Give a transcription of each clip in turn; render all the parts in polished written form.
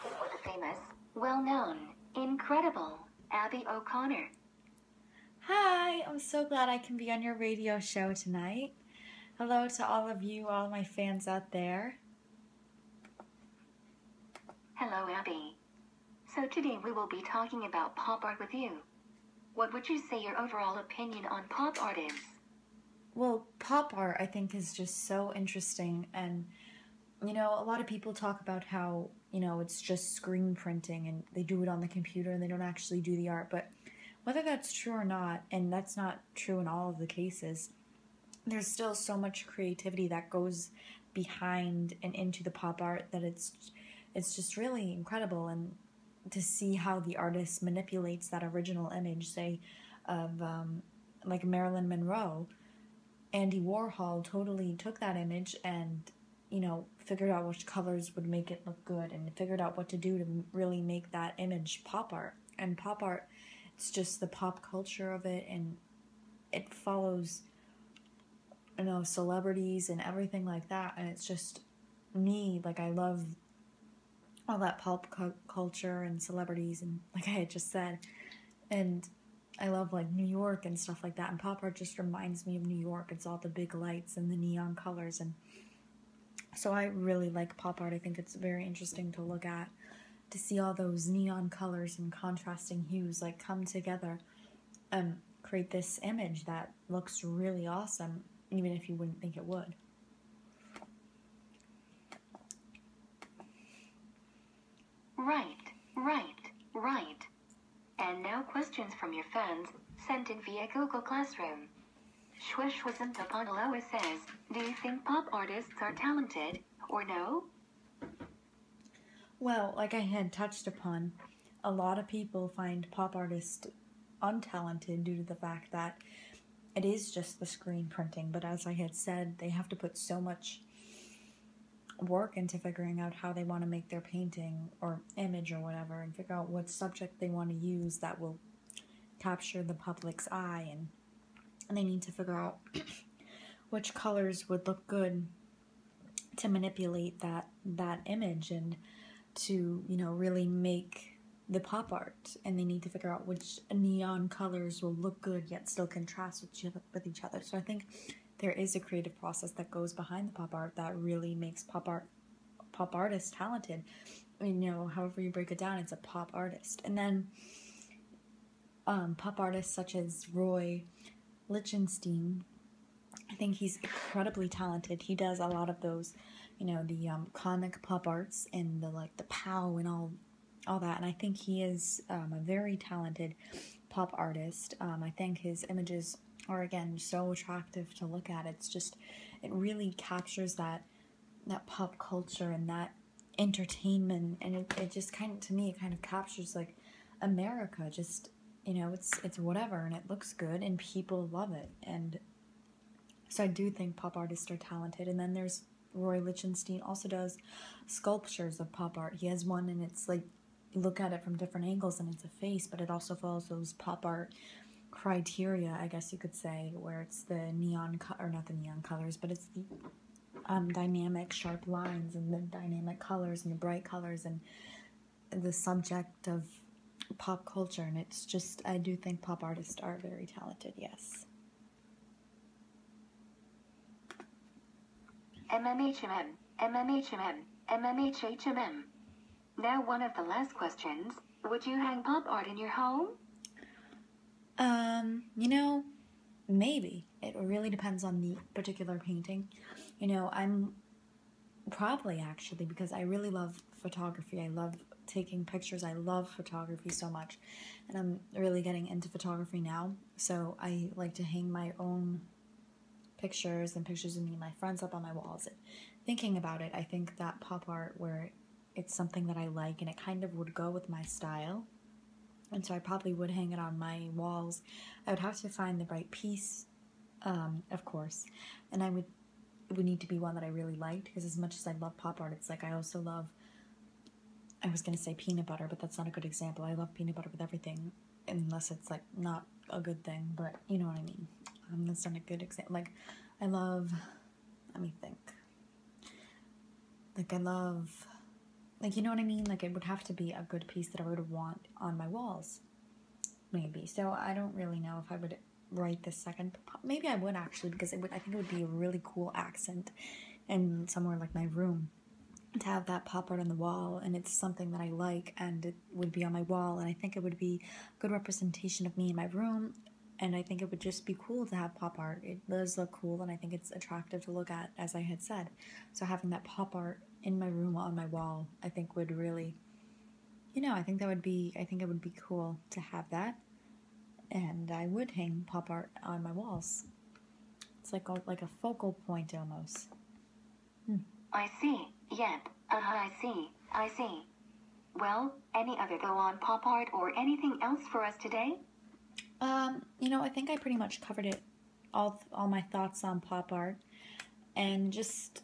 talking with the famous, well-known, incredible Abbi O'Connor. Hi, I'm so glad I can be on your radio show tonight. Hello to all of you, all my fans out there. Hello, Abbi. So today we will be talking about pop art with you. What would you say your overall opinion on pop art is? Well, pop art I think is just so interesting, and a lot of people talk about how, it's just screen printing and they do it on the computer and they don't actually do the art, but whether that's true or not, and that's not true in all of the cases, there's still so much creativity that goes behind and into the pop art that it's just really incredible. And to see how the artist manipulates that original image, say, of like Marilyn Monroe, Andy Warhol totally took that image and figured out which colors would make it look good and figured out what to do to really make that image pop art. And pop art, it's just the pop culture of it, and it follows celebrities and everything like that. And it's just me, like, I love all that pop culture and celebrities, and like I had just said, and I love like New York and stuff like that, and pop art just reminds me of New York. It's all the big lights and the neon colors, and so I really like pop art. I think it's very interesting to look at, to see all those neon colors and contrasting hues like come together and create this image that looks really awesome, even if you wouldn't think it would. Right. And now questions from your fans, sent in via Google Classroom. Shwishwasantapanaloa says, do you think pop artists are talented, or no? Well, like I had touched upon, a lot of people find pop artists untalented due to the fact that it is just the screen printing. But as I had said, they have to put so much work into figuring out how they want to make their painting or image or whatever, and figure out what subject they want to use that will capture the public's eye, and they need to figure out which colors would look good to manipulate that image and to really make the pop art. And they need to figure out which neon colors will look good yet still contrast with each other. So I think there is a creative process that goes behind the pop art that really makes pop artists talented. I mean, however you break it down, it's a pop artist. And then pop artists such as Roy Lichtenstein, I think he's incredibly talented. He does a lot of those, the comic pop arts and the POW and all that. And I think he is a very talented pop artist. I think his images are, again, so attractive to look at. It's just, it really captures that pop culture and that entertainment, and it just kind of, to me, it kind of captures like America. Just, it's whatever, and it looks good and people love it. And so I do think pop artists are talented. And then there's Roy Lichtenstein, also does sculptures of pop art. He has one, and it's like, you look at it from different angles and it's a face, but it also follows those pop art criteria, I guess you could say, where it's the or not the neon colors, but it's the dynamic sharp lines and the dynamic colors and the bright colors and the subject of pop culture. And it's just, I do think pop artists are very talented, yes. MMHMM. Now one of the last questions, would you hang pop art in your home? Maybe. It really depends on the particular painting. I'm probably, actually, because I really love photography. I love taking pictures. I love photography so much. And I'm really getting into photography now. So I like to hang my own pictures and pictures of me and my friends up on my walls. And thinking about it, I think that pop art, where it's something that I like and it kind of would go with my style, and so I probably would hang it on my walls. I would have to find the right piece, of course, and it would need to be one that I really liked, because as much as I love pop art, it's like I also love, I was going to say peanut butter, but that's not a good example. I love peanut butter with everything, unless it's like not a good thing, but you know what I mean. That's not a good example. Like, I love, let me think. Like, I love like, you know what I mean? Like, it would have to be a good piece that I would want on my walls, maybe. So I don't really know if I would write the second. Maybe I would actually, because I think it would be a really cool accent, and somewhere like my room, to have that pop art on the wall, and it's something that I like, and it would be on my wall, and I think it would be a good representation of me in my room, and I think it would just be cool to have pop art. It does look cool, and I think it's attractive to look at, as I had said. So having that pop art in my room on my wall, I think would really, I think it would be cool to have that, and I would hang pop art on my walls. It's like a focal point almost. I see. Yep. I see. I see. Well, any other go on pop art or anything else for us today? I think I pretty much covered it, all my thoughts on pop art, and just,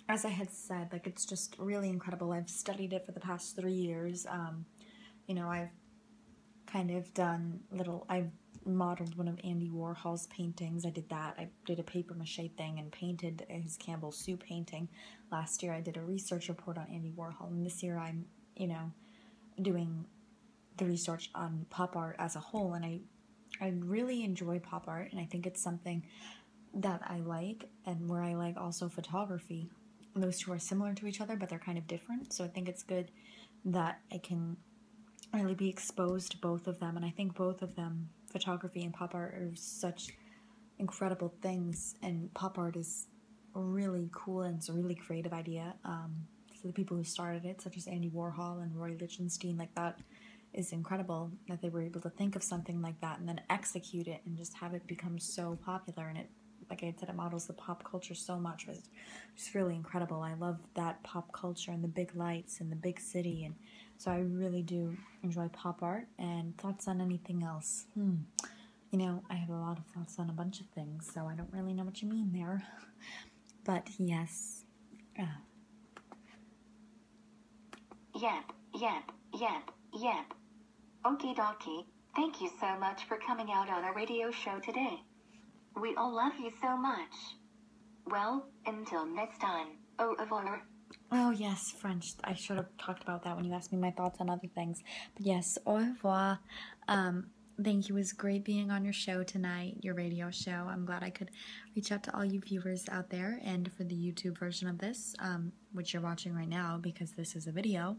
as I had said, like, it's just really incredible. I've studied it for the past 3 years. I've kind of I've modeled one of Andy Warhol's paintings. I did that. I did a paper mache thing and painted his Campbell Soup painting. Last year I did a research report on Andy Warhol, and this year I'm, doing the research on pop art as a whole, and I really enjoy pop art, and I think it's something that I like, and where I like also photography. And those two are similar to each other, but they're kind of different, so I think it's good that I can really be exposed to both of them, and I think both of them, photography and pop art, are such incredible things, and pop art is really cool, and it's a really creative idea. So the people who started it, such as Andy Warhol and Roy Lichtenstein, like, that is incredible that they were able to think of something like that and then execute it and just have it become so popular. And it, like I said, it models the pop culture so much. It's just really incredible. I love that pop culture and the big lights and the big city, and so I really do enjoy pop art. And thoughts on anything else? I have a lot of thoughts on a bunch of things, so I don't really know what you mean there. But yes. Yep. Okie dokie. Thank you so much for coming out on our radio show today. We all love you so much. Well, until next time, au revoir. Oh yes, French. I should have talked about that when you asked me my thoughts on other things. But yes, au revoir. Thank you. It was great being on your show tonight, your radio show. I'm glad I could reach out to all you viewers out there, and for the YouTube version of this, which you're watching right now because this is a video.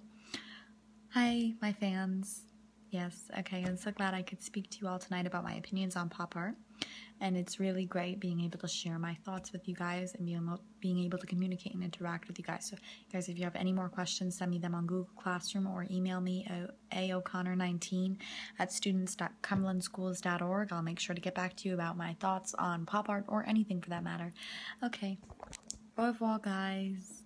Hi, my fans. Yes, okay, I'm so glad I could speak to you all tonight about my opinions on pop art, and it's really great being able to share my thoughts with you guys and being able to communicate and interact with you guys. So, guys, if you have any more questions, send me them on Google Classroom or email me at aoconnor19@students.cumberlandschools.org. I'll make sure to get back to you about my thoughts on pop art or anything for that matter. Okay, au revoir, guys.